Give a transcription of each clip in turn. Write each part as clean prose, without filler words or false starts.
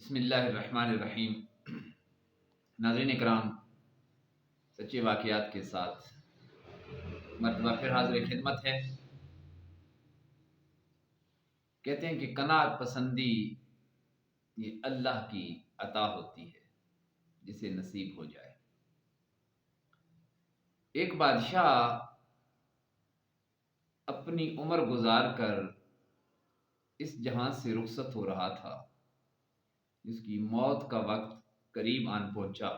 بسم اللہ الرحمن الرحیم۔ ناظرین اکرام، سچے واقعات کے ساتھ مرتبہ پھر حاضر خدمت ہے۔ کہتے ہیں کہ قناعت پسندی یہ اللہ کی عطا ہوتی ہے جسے نصیب ہو جائے۔ ایک بادشاہ اپنی عمر گزار کر اس جہاں سے رخصت ہو رہا تھا، جس کی موت کا وقت قریب آن پہنچا۔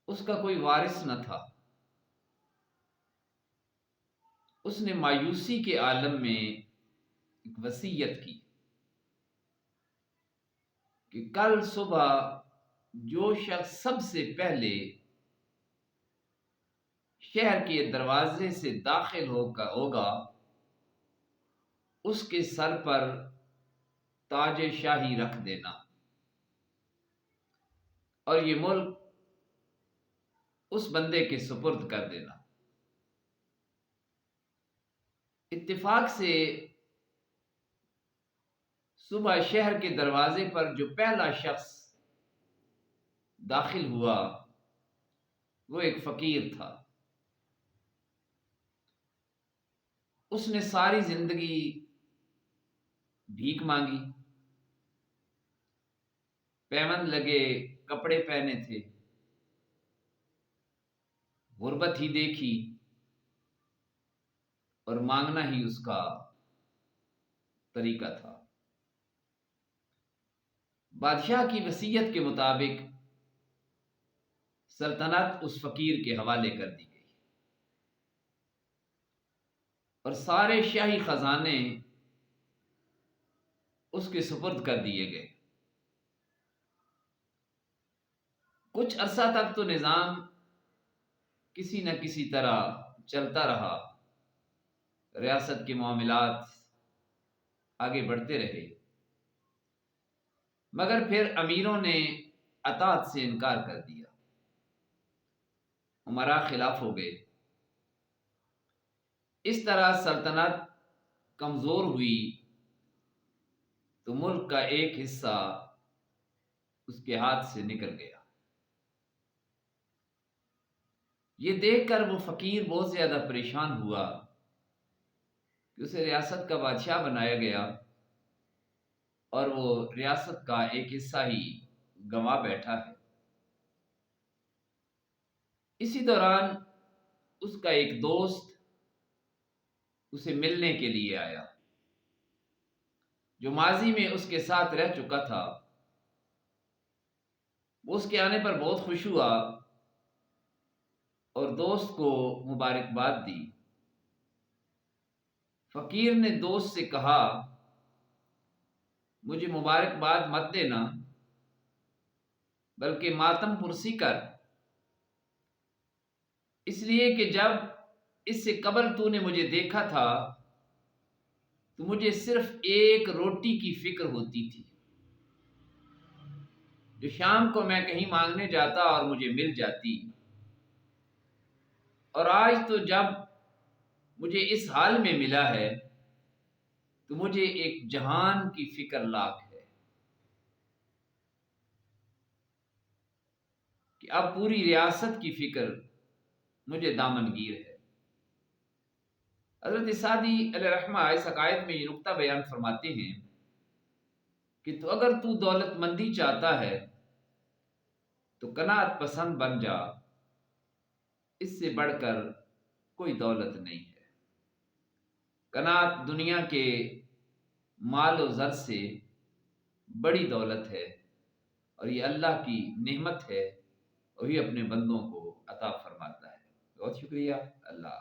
اس کا کوئی وارث نہ تھا۔ اس نے مایوسی کے عالم میں ایک وصیت کی کہ کل صبح جو شخص سب سے پہلے شہر کے دروازے سے داخل ہوگا اس کے سر پر تاج شاہی رکھ دینا، اور یہ ملک اس بندے کے سپرد کر دینا۔ اتفاق سے صبح شہر کے دروازے پر جو پہلا شخص داخل ہوا وہ ایک فقیر تھا۔ اس نے ساری زندگی بھیک مانگی، پیوند لگے کپڑے پہنے تھے، غربت ہی دیکھی اور مانگنا ہی اس کا طریقہ تھا۔ بادشاہ کی وصیت کے مطابق سلطنت اس فقیر کے حوالے کر دی گئی اور سارے شاہی خزانے اس کے سپرد کر دیے گئے۔ کچھ عرصہ تک تو نظام کسی نہ کسی طرح چلتا رہا، ریاست کے معاملات آگے بڑھتے رہے، مگر پھر امیروں نے اطاعت سے انکار کر دیا، امراء خلاف ہو گئے۔ اس طرح سلطنت کمزور ہوئی تو ملک کا ایک حصہ اس کے ہاتھ سے نکل گیا۔ یہ دیکھ کر وہ فقیر بہت زیادہ پریشان ہوا کہ اسے ریاست کا بادشاہ بنایا گیا اور وہ ریاست کا ایک حصہ ہی گنوا بیٹھا ہے۔ اسی دوران اس کا ایک دوست اسے ملنے کے لیے آیا، جو ماضی میں اس کے ساتھ رہ چکا تھا۔ وہ اس کے آنے پر بہت خوش ہوا اور دوست کو مبارکباد دی۔ فقیر نے دوست سے کہا، مجھے مبارکباد مت دینا بلکہ ماتم پرسی کر، اس لیے کہ جب اس سے قبل تو نے مجھے دیکھا تھا تو مجھے صرف ایک روٹی کی فکر ہوتی تھی، جو شام کو میں کہیں مانگنے جاتا اور مجھے مل جاتی، اور آج تو جب مجھے اس حال میں ملا ہے تو مجھے ایک جہان کی فکر لاحق ہے کہ اب پوری ریاست کی فکر مجھے دامنگیر ہے۔ حضرت سعدی علیہ رحمہ اس عقائد میں یہ نقطہ بیان فرماتے ہیں کہ تو اگر تو دولت مندی چاہتا ہے تو قناعت پسند بن جا، اس سے بڑھ کر کوئی دولت نہیں ہے۔ قناعت دنیا کے مال و زر سے بڑی دولت ہے اور یہ اللہ کی نعمت ہے اور یہ اپنے بندوں کو عطا فرماتا ہے۔ بہت شکریہ۔ اللہ